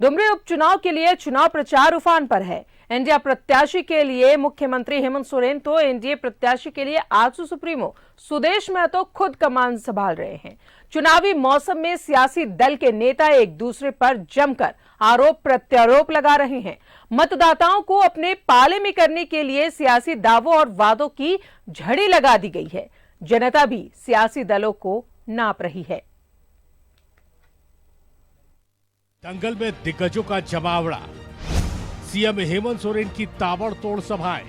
डुमरी उपचुनाव के लिए चुनाव प्रचार उफान पर है। एनडीए प्रत्याशी के लिए मुख्यमंत्री हेमंत सोरेन तो एनडीए प्रत्याशी के लिए आजसू सुप्रीमो सुदेश महतो खुद कमान संभाल रहे हैं। चुनावी मौसम में सियासी दल के नेता एक दूसरे पर जमकर आरोप प्रत्यारोप लगा रहे हैं। मतदाताओं को अपने पाले में करने के लिए सियासी दावों और वादों की झड़ी लगा दी गई है। जनता भी सियासी दलों को नाप रही है। दंगल में दिग्गजों का जमावड़ा, सीएम हेमंत सोरेन की ताबड़तोड़ सभाएं,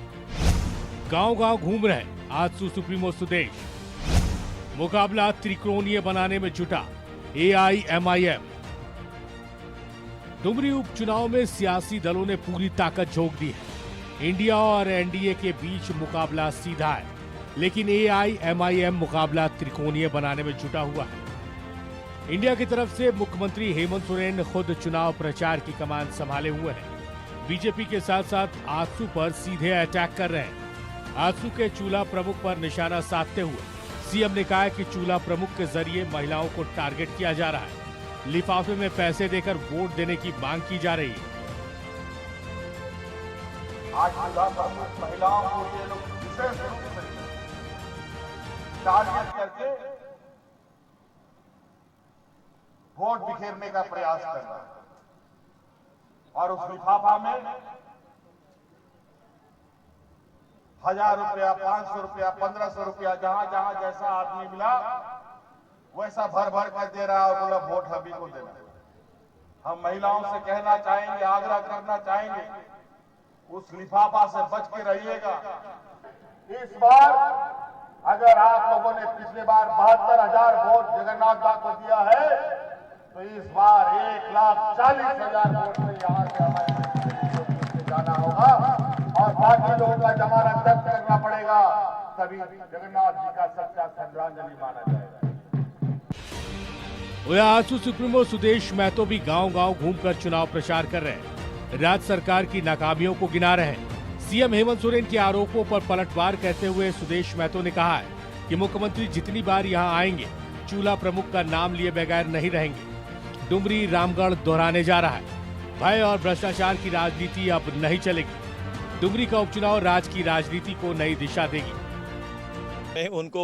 गांव-गांव घूम रहे आजसू सुप्रीमो सुदेश, मुकाबला त्रिकोणीय बनाने में जुटा एआईएमआईएम। डुमरी उपचुनाव में सियासी दलों ने पूरी ताकत झोंक दी है। इंडिया और एनडीए के बीच मुकाबला सीधा है, लेकिन एआईएमआईएम मुकाबला त्रिकोणीय बनाने में जुटा हुआ है। इंडिया की तरफ से मुख्यमंत्री हेमंत सोरेन खुद चुनाव प्रचार की कमान संभाले हुए हैं। बीजेपी के साथ साथ आजसू पर सीधे अटैक कर रहे हैं। आजसू के चूल्हा प्रमुख पर निशाना साधते हुए सीएम ने कहा कि चूल्हा प्रमुख के जरिए महिलाओं को टारगेट किया जा रहा है। लिफाफे में पैसे देकर वोट देने की मांग की जा रही है। आज चूल्हा प्रमुख महिलाओं को ये लोग विशेष रूप से टारगेट करके वोट बिखेरने का प्रयास कर रहा है और उस लिफाफा में 1000 रुपया, 500 रुपया, 1500 रुपया, जहां जहां जैसा आदमी मिला वैसा भर भर कर दे रहा है और बोला वोट हबी को देना। हम महिलाओं से कहना चाहेंगे, आग्रह करना चाहेंगे, उस लिफाफा से बच के रहिएगा। इस बार अगर आप लोगों ने पिछले बार 72,000 वोट जगन्नाथ दास को दिया है तो इस बार 1,40,000 वोट से यहाँ से हमें जाना होगा और बाकी लोगों का जमानत जब्त करना पड़ेगा, तभी जगन्नाथ जी का सच्चा श्रद्धांजलि माना जाएगा। आजसू सुप्रीमो सुदेश महतो भी गांव-गांव घूमकर चुनाव प्रचार कर रहे हैं। राज्य सरकार की नाकामियों को गिना रहे हैं। सीएम हेमंत सोरेन के आरोपों पर पलटवार कहते हुए सुदेश महतो ने कहा है कि मुख्यमंत्री जितनी बार यहां आएंगे चूल्हा प्रमुख का नाम लिए बगैर नहीं रहेंगे। डुमरी रामगढ़ दोहराने जा रहा है। भय और भ्रष्टाचार की राजनीति अब नहीं चलेगी। डुमरी का उपचुनाव राज्य की राजनीति को नई दिशा देगी।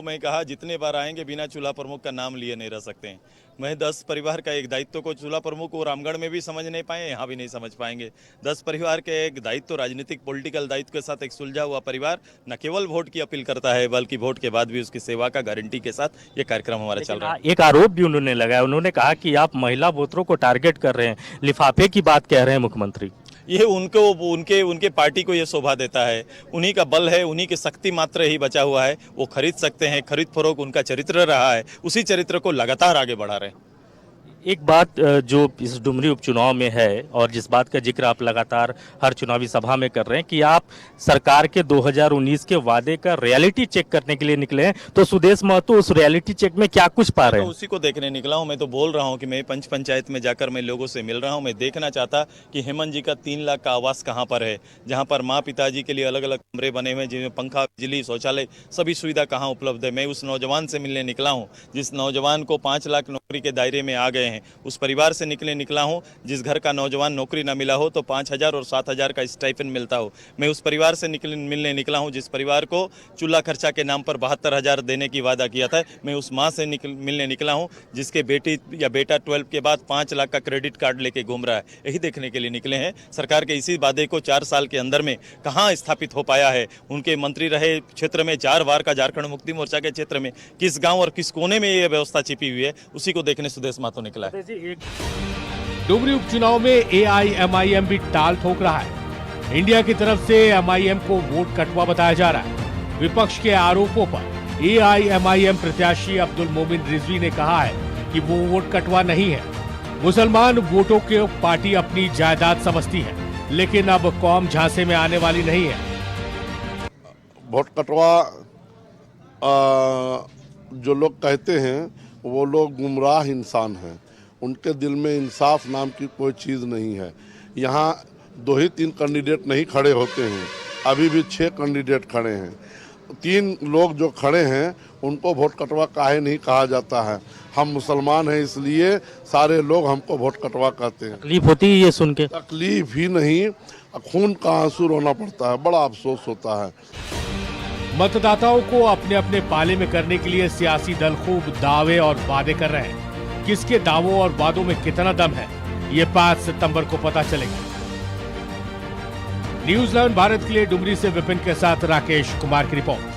मैं कहा जितने बार आएंगे बिना चूल्हा प्रमुख का नाम लिए नहीं रह सकते हैं। मैं 10 परिवार का एक दायित्व को चूल्हा प्रमुख को रामगढ़ में भी समझ नहीं पाए, यहाँ भी नहीं समझ पाएंगे। 10 परिवार के एक दायित्व, राजनीतिक पॉलिटिकल दायित्व के साथ एक सुलझा हुआ परिवार न केवल वोट की अपील करता है बल्कि वोट के बाद भी उसकी सेवा का गारंटी के साथ ये कार्यक्रम हमारा चल रहा है। एक आरोप भी उन्होंने लगाया, उन्होंने कहा कि आप महिला वोटरों को टारगेट कर रहे हैं, लिफाफे की बात कह रहे हैं मुख्यमंत्री। ये उनके पार्टी को ये शोभा देता है, उन्हीं का बल है, उन्हीं की शक्ति मात्र ही बचा हुआ है। वो खरीद सकते हैं, खरीद फरोख्त उनका चरित्र रहा है, उसी चरित्र को लगातार आगे बढ़ा रहे हैं। एक बात जो इस डुमरी उपचुनाव में है और जिस बात का जिक्र आप लगातार हर चुनावी सभा में कर रहे हैं कि आप सरकार के 2019 के वादे का रियलिटी चेक करने के लिए निकले हैं, तो सुदेश महतो उस रियलिटी चेक में क्या कुछ पा रहे हैं? तो उसी को देखने निकला हूं। मैं तो बोल रहा हूं कि मैं पंचायत में जाकर मैं लोगों से मिल रहा हूं। मैं देखना चाहता कि हेमंत जी का 3 लाख का आवास कहां पर है, जहां पर माँ पिताजी के लिए अलग अलग कमरे बने हुए हैं, जिनमें पंखा, बिजली, शौचालय सभी सुविधा कहाँ उपलब्ध है। मैं उस नौजवान से मिलने निकला हूँ जिस नौजवान को 5 लाख नौकरी के दायरे में आ गए हैं। उस परिवार से निकला हूं जिस घर का नौजवान नौकरी न मिला हो तो 5,000 और 7,000 का स्टाइपेंड मिलता हो। मैं उस परिवार से मिलने निकला हूं जिस परिवार को चूल्हा खर्चा के नाम पर 72,000 देने की वादा किया था। मैं उस मां से मिलने निकला हूं जिसके बेटी या बेटा 12 के बाद 5 लाख का क्रेडिट कार्ड लेके घूम रहा है। यही देखने के लिए निकले हैं सरकार के इसी वादे को 4 साल के अंदर में कहां स्थापित हो पाया है। उनके मंत्री रहे क्षेत्र में 4 बार का झारखंड मुक्ति मोर्चा के क्षेत्र में किस गाँव और किस कोने में ये व्यवस्था छिपी हुई है, उसी को देखने सुदेश महतो निकला है। डुमरी उपचुनाव में एआईएमआईएम भी टाल ठोक रहा है। इंडिया की तरफ से एमआईएम को वोट कटवा बताया जा रहा है। विपक्ष के आरोपों पर एआईएमआईएम प्रत्याशी अब्दुल मोमिन रिजवी ने कहा है कि वो वोट कटवा नहीं है। मुसलमान वोटों को पार्टी अपनी जायदाद समझती है, लेकिन अब कौम झांसे में आने वाली नहीं है। वोट कटवा जो लोग कहते हैं वो लोग गुमराह इंसान हैं। उनके दिल में इंसाफ नाम की कोई चीज़ नहीं है। यहाँ 2 ही 3 कैंडिडेट नहीं खड़े होते हैं, अभी भी 6 कैंडिडेट खड़े हैं। तीन लोग जो खड़े हैं उनको वोट कटवा काहे नहीं कहा जाता है। हम मुसलमान हैं इसलिए सारे लोग हमको वोट कटवा कहते हैं। तकलीफ होती है ये सुन के? तकलीफ ही नहीं, खून का आंसू रोना पड़ता है, बड़ा अफसोस होता है। मतदाताओं को अपने अपने पाले में करने के लिए सियासी दल खूब दावे और वादे कर रहे हैं। किसके दावों और वादों में कितना दम है, ये 5 सितंबर को पता चलेगा। न्यूज़ 11 भारत के लिए डुमरी से विपिन के साथ राकेश कुमार की रिपोर्ट।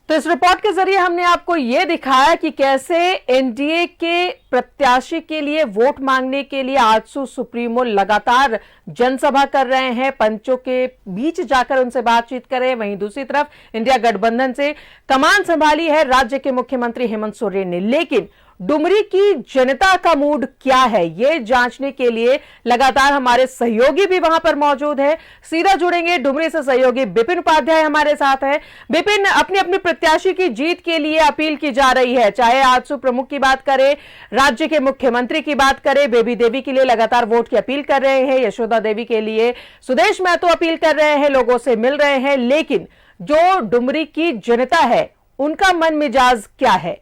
तो इस रिपोर्ट के जरिए हमने आपको यह दिखाया कि कैसे एनडीए के प्रत्याशी के लिए वोट मांगने के लिए आजसू सुप्रीमो लगातार जनसभा कर रहे हैं, पंचों के बीच जाकर उनसे बातचीत कर रहे हैं। वहीं दूसरी तरफ इंडिया गठबंधन से कमान संभाली है राज्य के मुख्यमंत्री हेमंत सोरेन ने। लेकिन डुमरी की जनता का मूड क्या है, ये जांचने के लिए लगातार हमारे सहयोगी भी वहां पर मौजूद है। सीधा जुड़ेंगे डुमरी से सहयोगी बिपिन उपाध्याय हमारे साथ है। बिपिन, अपने अपने प्रत्याशी की जीत के लिए अपील की जा रही है, चाहे आजसू प्रमुख की बात करें, राज्य के मुख्यमंत्री की बात करें, बेबी देवी के लिए लगातार वोट की अपील कर रहे हैं, यशोदा देवी के लिए सुदेश महतो अपील कर रहे हैं, लोगों से मिल रहे हैं। लेकिन जो डुमरी की जनता है उनका मन मिजाज क्या है?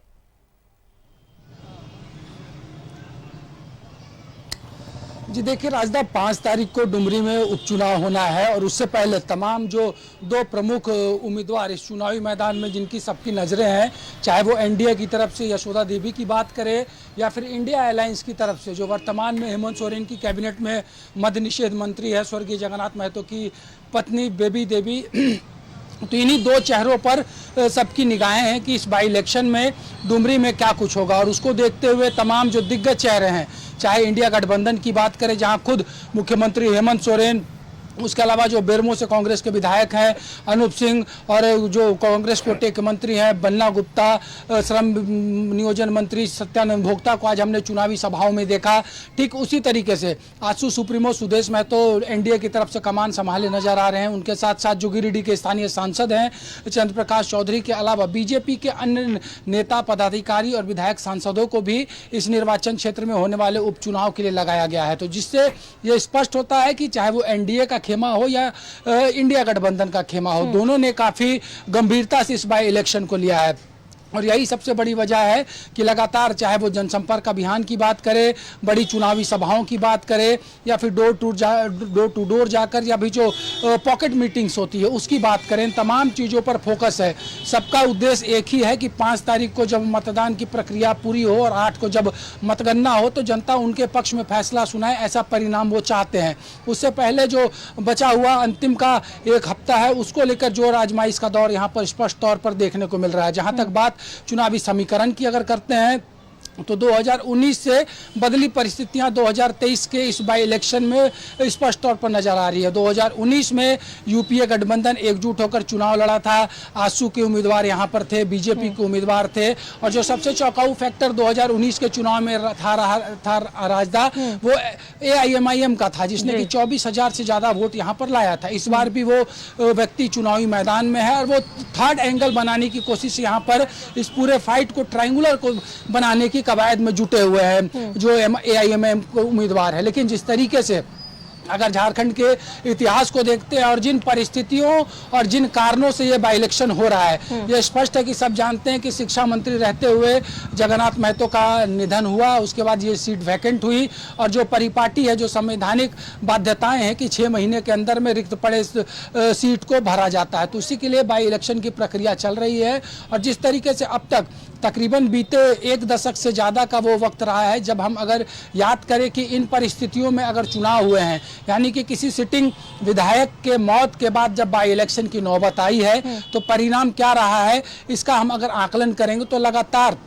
जी देखिए राजदा, 5 तारीख को डुमरी में उपचुनाव होना है और उससे पहले तमाम जो 2 प्रमुख उम्मीदवार इस चुनावी मैदान में जिनकी सबकी नज़रें हैं, चाहे वो एनडीए की तरफ से यशोदा देवी की बात करें या फिर इंडिया अलायंस की तरफ से जो वर्तमान में हेमंत सोरेन की कैबिनेट में मद्य निषेध मंत्री है, स्वर्गीय जगन्नाथ महतो की पत्नी बेबी देवी, तो इन्हीं 2 चेहरों पर सबकी निगाहें हैं कि इस बाई इलेक्शन में डुमरी में क्या कुछ होगा। और उसको देखते हुए तमाम जो दिग्गज चेहरे हैं, चाहे इंडिया गठबंधन की बात करें जहां खुद मुख्यमंत्री हेमंत सोरेन, उसके अलावा जो बेरमो से कांग्रेस के विधायक हैं अनूप सिंह और जो कांग्रेस कोटे के मंत्री हैं बन्ना गुप्ता, श्रम नियोजन मंत्री सत्यानंद भोक्ता को आज हमने चुनावी सभाओं में देखा। ठीक उसी तरीके से आजसू सुप्रीमो सुदेश महतो एनडीए की तरफ से कमान संभाले नजर आ रहे हैं। उनके साथ साथ जो गिरिडीह के स्थानीय सांसद हैं चंद्र प्रकाश चौधरी के अलावा बीजेपी के अन्य नेता, पदाधिकारी और विधायक सांसदों को भी इस निर्वाचन क्षेत्र में होने वाले उपचुनाव के लिए लगाया गया है। तो जिससे ये स्पष्ट होता है कि चाहे वो एनडीए का खेमा हो या इंडिया गठबंधन का खेमा हो, दोनों ने काफी गंभीरता से इस बाई इलेक्शन को लिया है। और यही सबसे बड़ी वजह है कि लगातार चाहे वो जनसंपर्क अभियान की बात करें, बड़ी चुनावी सभाओं की बात करें या फिर डोर टू डोर जाकर या भी जो पॉकेट मीटिंग्स होती है उसकी बात करें, तमाम चीज़ों पर फोकस है। सबका उद्देश्य एक ही है कि 5 तारीख को जब मतदान की प्रक्रिया पूरी हो और 8 को जब मतगणना हो तो जनता उनके पक्ष में फैसला सुनाए, ऐसा परिणाम वो चाहते हैं। उससे पहले जो बचा हुआ अंतिम का 1 हफ्ता है उसको लेकर जोर आजमाइश का दौर यहाँ पर स्पष्ट तौर पर देखने को मिल रहा है। जहाँ तक बात चुनावी समीकरण की अगर करते हैं तो 2019 से बदली परिस्थितियां 2023 के इस बाई इलेक्शन में स्पष्ट तौर पर नजर आ रही है। 2019 में यूपीए गठबंधन एकजुट होकर चुनाव लड़ा था, आजसू के उम्मीदवार यहां पर थे, बीजेपी के उम्मीदवार थे और जो सबसे चौंकाऊ फैक्टर 2019 के चुनाव में था राजदा, वो एआईएमआईएम का था जिसने कि 24,000 से ज़्यादा वोट यहाँ पर लाया था। इस बार भी वो व्यक्ति चुनावी मैदान में है और वो थर्ड एंगल बनाने की कोशिश यहाँ पर इस पूरे फाइट को ट्रायंगुलर को बनाने की कवायद में जुटे हुए हैं जो एआईएमआईएम को उम्मीदवार है। लेकिन जिस तरीके से अगर झारखंड के इतिहास को देखते हैं और जिन परिस्थितियों और जिन कारणों से ये बाई इलेक्शन हो रहा है, ये स्पष्ट है कि सब जानते हैं कि शिक्षा मंत्री रहते हुए जगन्नाथ महतो का निधन हुआ, उसके बाद ये सीट वैकेंट हुई और जो परिपाटी है, जो संवैधानिक बाध्यताएं हैं कि 6 महीने के अंदर में रिक्त पड़े सीट को भरा जाता है, तो उसी के लिए बाई इलेक्शन की प्रक्रिया चल रही है। और जिस तरीके से अब तक तकरीबन बीते 1 दशक से ज़्यादा का वो वक्त रहा है जब हम अगर याद करें कि इन परिस्थितियों में अगर चुनाव हुए हैं, यानी कि किसी सिटिंग विधायक के मौत के बाद जब बाई इलेक्शन की नौबत आई है तो परिणाम क्या रहा है इसका हम अगर आकलन करेंगे तो लगातार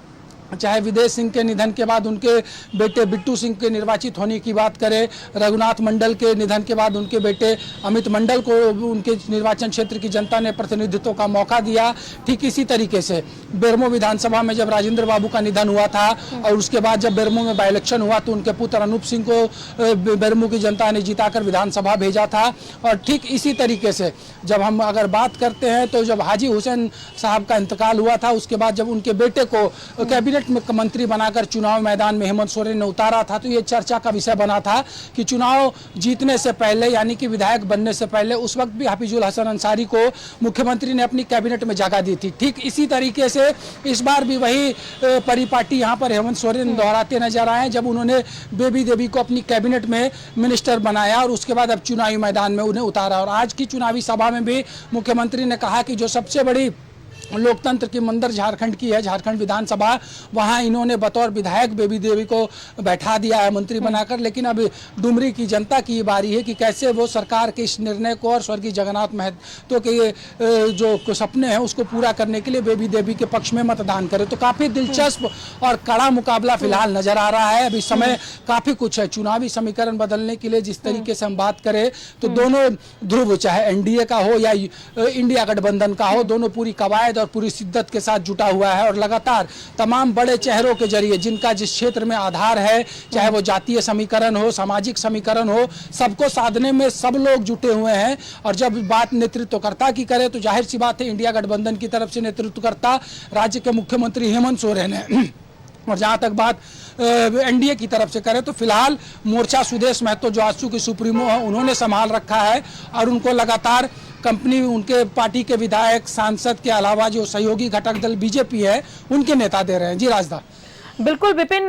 चाहे विदेश सिंह के निधन के बाद उनके बेटे बिट्टू सिंह के निर्वाचित होने की बात करें, रघुनाथ मंडल के निधन के बाद उनके बेटे अमित मंडल को उनके निर्वाचन क्षेत्र की जनता ने प्रतिनिधित्व का मौका दिया। ठीक इसी तरीके से बेरमो विधानसभा में जब राजेंद्र बाबू का निधन हुआ था और उसके बाद जब बेरमो में बाई इलेक्शन हुआ तो उनके पुत्र अनूप सिंह को बेरमो की जनता ने जिताकर विधानसभा भेजा था। और ठीक इसी तरीके से जब हम अगर बात करते हैं तो जब हाजी हुसैन साहब का इंतकाल हुआ था उसके बाद जब उनके बेटे को कैबिनेट कैबिनेट में मंत्री बनाकर चुनाव मैदान में हेमंत सोरेन ने उतारा था, तो ये चर्चा का विषय बना था कि चुनाव जीतने से पहले यानी कि विधायक बनने से पहले उस वक्त भी हाफिजुल हसन अंसारी को मुख्यमंत्री ने अपनी कैबिनेट में जगह दी थी। ठीक इसी तरीके से इस बार भी वही परिपाटी यहाँ पर हेमंत सोरेन दोहराते नजर आए, जब उन्होंने बेबी देवी को अपनी कैबिनेट में मिनिस्टर बनाया और उसके बाद अब चुनावी मैदान में उन्हें उतारा। और आज की चुनावी सभा में भी मुख्यमंत्री ने कहा कि जो सबसे बड़ी लोकतंत्र की मंदिर झारखंड की है, झारखंड विधानसभा, वहां इन्होंने बतौर विधायक बेबी देवी को बैठा दिया है मंत्री बनाकर। लेकिन अब डुमरी की जनता की बारी है कि कैसे वो सरकार के इस निर्णय को और स्वर्गीय जगन्नाथ महतो के जो सपने हैं उसको पूरा करने के लिए बेबी देवी के पक्ष में मतदान करे। तो काफी दिलचस्प और कड़ा मुकाबला फिलहाल नजर आ रहा है। अब इस समय काफी कुछ है। चुनावी समीकरण बदलने के लिए जिस तरीके से हम बात करें तो दोनों ध्रुव, चाहे एनडीए का हो या इंडिया गठबंधन का हो, दोनों पूरी कवायद और पूरी शिद्दत के साथ जुटा हुआ है और लगातार तमाम बड़े चेहरों के जरिए जिनका जिस क्षेत्र में आधार है, चाहे वो जातीय समीकरण हो, सामाजिक समीकरण हो, सबको साधने में सब लोग जुटे हुए हैं। और जब बात नेतृत्वकर्ता की करें तो जाहिर सी बात है इंडिया गठबंधन की तरफ से नेतृत्वकर्ता राज्य के मुख्यमंत्री हेमंत सोरेन है। और जहां तक बात एनडीए की तरफ से करें तो फिलहाल मोर्चा सुदेश महतो जो आजसू के सुप्रीमो है उन्होंने संभाल रखा है और उनको लगातार कंपनी, उनके पार्टी के विधायक, सांसद के अलावा जो सहयोगी घटक दल बीजेपी है उनके नेता दे रहे हैं। जी राजदा। बिल्कुल विपिन,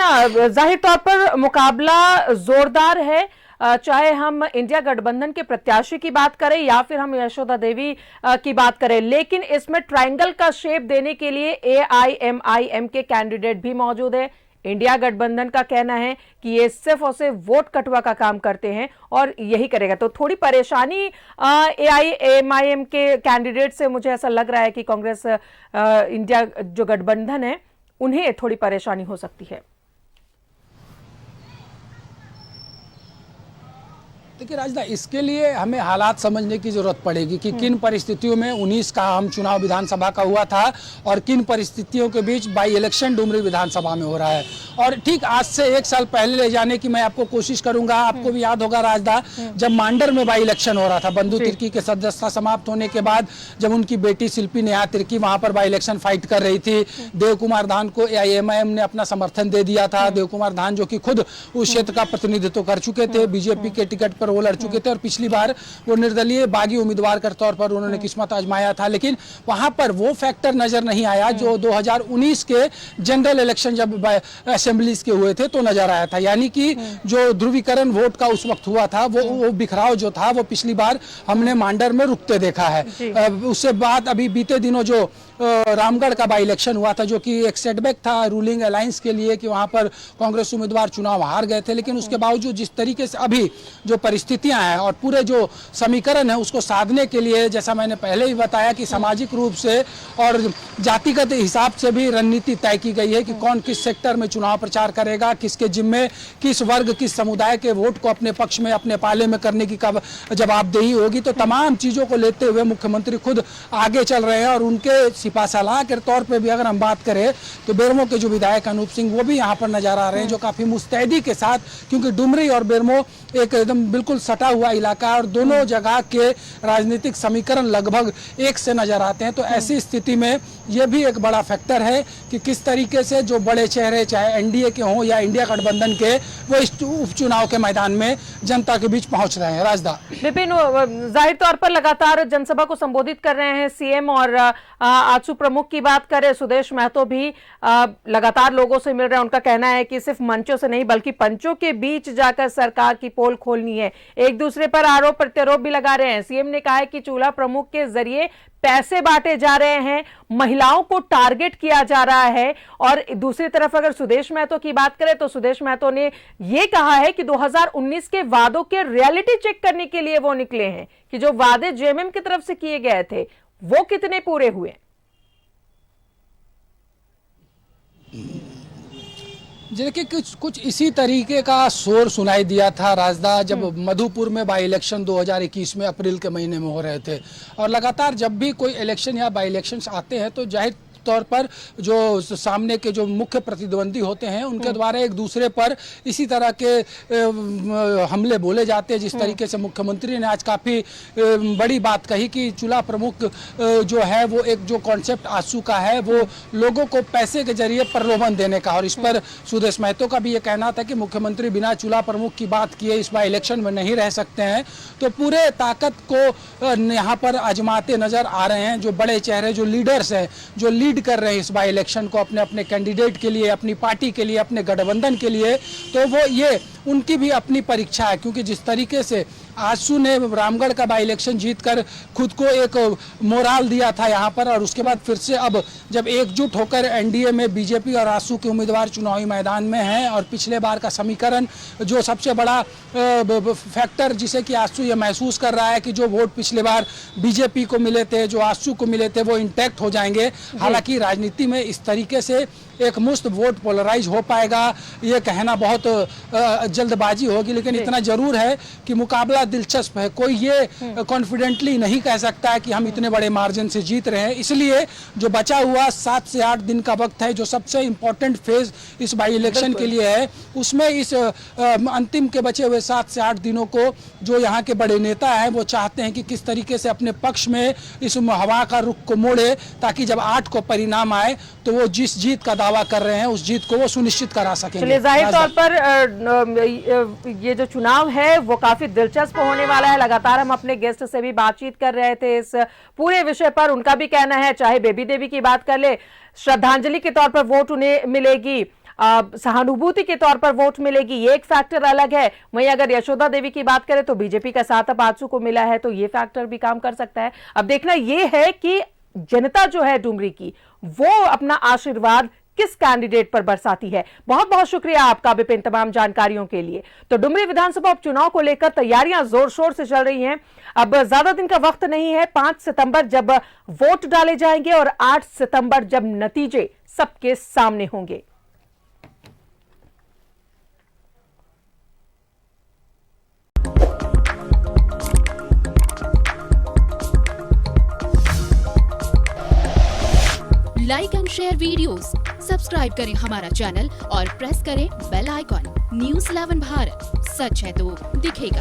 जाहिर तौर पर मुकाबला जोरदार है, चाहे हम इंडिया गठबंधन के प्रत्याशी की बात करें या फिर हम यशोदा देवी की बात करें, लेकिन इसमें ट्रायंगल का शेप देने के लिए AIMIM के कैंडिडेट भी मौजूद है। इंडिया गठबंधन का कहना है कि ये सिर्फ और सिर्फ वोट कटवा का काम करते हैं और यही करेगा। तो थोड़ी परेशानी AIMIM के कैंडिडेट से मुझे ऐसा लग रहा है कि कांग्रेस इंडिया जो गठबंधन है उन्हें थोड़ी परेशानी हो सकती है। देखिए राजदा, इसके लिए हमें हालात समझने की जरूरत पड़ेगी कि किन परिस्थितियों में 19 का आम चुनाव विधानसभा का हुआ था और किन परिस्थितियों के बीच बाई इलेक्शन डुमरी विधानसभा में हो रहा है। और ठीक आज से 1 साल पहले ले जाने की मैं आपको कोशिश करूंगा। आपको भी याद होगा राजदा, जब मांडर में बाई इलेक्शन हो रहा था, बंधु तिर्की के सदस्यता समाप्त होने के बाद जब उनकी बेटी शिल्पी नेहा तिर्की वहां पर बाई इलेक्शन फाइट कर रही थी, देव कुमार धान को AIMIM ने अपना समर्थन दे दिया था। देव कुमार धान जो कि खुद उस क्षेत्र का प्रतिनिधित्व कर चुके थे, बीजेपी के टिकट पर वो लड़ चुके थे और पिछली बार वो निर्दलीय बागी उम्मीदवार के तौर पर उन्होंने किस्मत आजमाया था। लेकिन वहां पर वो फैक्टर नजर नहीं आया जो 2019 के जनरल इलेक्शन जब असेंबलीज के हुए थे तो नजर आया था। यानी कि जो ध्रुवीकरण वोट का उस वक्त हुआ था वो बिखराव जो था वो पिछली बार हमने मांडर में रुकते देखा है। उससे बाद अभी बीते दिनों जो रामगढ़ का बाई इलेक्शन हुआ था जो कि एक सेटबैक था रूलिंग अलायंस के लिए कि वहां पर कांग्रेस उम्मीदवार चुनाव हार गए थे, लेकिन उसके बावजूद जिस तरीके से अभी जो परिस्थितियां हैं और पूरे जो समीकरण है उसको साधने के लिए, जैसा मैंने पहले ही बताया कि सामाजिक रूप से और जातिगत हिसाब से भी रणनीति तय की गई है कि कौन किस सेक्टर में चुनाव प्रचार करेगा, किसके जिम्मे किस वर्ग किस समुदाय के वोट को अपने पक्ष में अपने पाले में करने की जवाबदेही होगी। तो तमाम चीजों को लेते हुए मुख्यमंत्री खुद आगे चल रहे हैं और उनके सिपासलाह के तौर पे भी अगर हम बात करें तो बेरमो के जो विधायक अनूप सिंह वो भी यहाँ पर नजर आ रहे हैं जो काफी मुस्तैदी के साथ, क्योंकि डुमरी और बेरमो एक एकदम बिल्कुल सटा हुआ इलाका है और दोनों जगह के राजनीतिक समीकरण लगभग एक से नजर आते हैं। तो ऐसी स्थिति में यह भी एक बड़ा फैक्टर है कि किस तरीके से जो बड़े चेहरे चाहे एनडीए के हों या इंडिया गठबंधन के वो इस उपचुनाव के मैदान में जनता के बीच पहुंच रहे हैं। राजदा। विपिन, जाहिर तौर पर लगातार जनसभा को संबोधित कर रहे हैं सीएम और आजसू प्रमुख की बात करें सुदेश महतो भी लगातार लोगों से मिल रहे हैं। उनका कहना है कि सिर्फ मंचों से नहीं बल्कि पंचों के बीच जाकर सरकार की पोल खोलनी है। एक दूसरे पर आरोप प्रत्यारोप भी लगा रहे हैं। सीएम ने कहा है कि चूल्हा प्रमुख के जरिए पैसे बांटे जा रहे हैं, महिलाओं को टारगेट किया जा रहा है। और दूसरी तरफ अगर सुदेश महतो की बात करें तो सुदेश महतो ने यह कहा है कि 2019 के वादों के रियलिटी चेक करने के लिए वो निकले हैं कि जो वादे जेएमएम की तरफ से किए गए थे वो कितने पूरे हुए। देखिए कुछ इसी तरीके का शोर सुनाई दिया था राजदा जब मधुपुर में बाई इलेक्शन 2021 में अप्रैल के महीने में हो रहे थे। और लगातार जब भी कोई इलेक्शन या बाई इलेक्शन आते हैं तो जाहिर तौर पर जो सामने के जो मुख्य प्रतिद्वंदी होते हैं उनके द्वारा एक दूसरे पर इसी तरह के हमले बोले जाते हैं। जिस तरीके से मुख्यमंत्री ने आज काफ़ी बड़ी बात कही कि चूल्हा प्रमुख जो है वो एक जो कॉन्सेप्ट आजसू का है वो लोगों को पैसे के जरिए प्रलोभन देने का, और इस पर सुदेश महतो का भी ये कहना था कि मुख्यमंत्री बिना चूल्हा प्रमुख की बात किए इस बार इलेक्शन में नहीं रह सकते हैं। तो पूरे ताकत को यहाँ पर आजमाते नजर आ रहे हैं जो बड़े चेहरे, जो लीडर्स हैं, जो लीड कर रहे हैं इस बार इलेक्शन को अपने अपने कैंडिडेट के लिए, अपनी पार्टी के लिए, अपने गठबंधन के लिए। तो वो ये उनकी भी अपनी परीक्षा है, क्योंकि जिस तरीके से आजसू ने रामगढ़ का बाई इलेक्शन जीतकर खुद को एक मोराल दिया था यहाँ पर, और उसके बाद फिर से अब जब एकजुट होकर एनडीए में बीजेपी और आजसू के उम्मीदवार चुनावी मैदान में हैं, और पिछले बार का समीकरण जो सबसे बड़ा फैक्टर जिसे कि आजसू ये महसूस कर रहा है कि जो वोट पिछले बार बीजेपी को मिले थे, जो आजसू को मिले थे, वो इंटैक्ट हो जाएंगे। हालांकि राजनीति में इस तरीके से एक मुश्त वोट पोलराइज हो पाएगा ये कहना बहुत जल्दबाजी होगी, लेकिन इतना जरूर है कि मुकाबला दिलचस्प है। कोई ये कॉन्फिडेंटली नहीं कह सकता है कि हम इतने बड़े मार्जिन से जीत रहे हैं। इसलिए जो बचा हुआ 7 से 8 दिन का वक्त है, जो सबसे इम्पोर्टेंट फेज इस बाई इलेक्शन के लिए है, उसमें इस अंतिम के बचे हुए 7 से 8 दिनों को जो यहाँ के बड़े नेता हैं वो चाहते हैं कि किस तरीके से अपने पक्ष में इस हवा का रुख को मोड़े, ताकि जब 8 को परिणाम आए तो वो जिस जीत का दावा कर रहे हैं उस जीत को वो सुनिश्चित करा सकेंगे। चलिए, जाहिर तौर पर ये जो चुनाव है वो काफी दिलचस्प होने वाला है। लगातार हम अपने गेस्ट से भी बातचीत कर रहे थे इस पूरे विषय पर। उनका भी कहना है, चाहे बेबी देवी की बात कर ले, श्रद्धांजलि के तौर पर वोट उन्हें मिलेगी, सहानुभूति के तौर पर वोट मिलेगी, ये एक फैक्टर अलग है। वहीं अगर यशोदा देवी की बात करें तो बीजेपी का साथ अब आजसू को मिला है, तो ये फैक्टर भी काम कर सकता है। अब देखना ये है कि जनता जो है डुमरी की, वो अपना आशीर्वाद किस कैंडिडेट पर बरसाती है। बहुत बहुत शुक्रिया आपका विपिन, तमाम जानकारियों के लिए। तो डुमरी विधानसभा उपचुनाव को लेकर तैयारियां जोर शोर से चल रही हैं। अब ज्यादा दिन का वक्त नहीं है। 5 सितंबर जब वोट डाले जाएंगे और 8 सितंबर जब नतीजे सबके सामने होंगे। Like and share videos, subscribe करें हमारा चैनल और प्रेस करें बेल आइकॉन। न्यूज़ 11 भारत, सच है तो दिखेगा।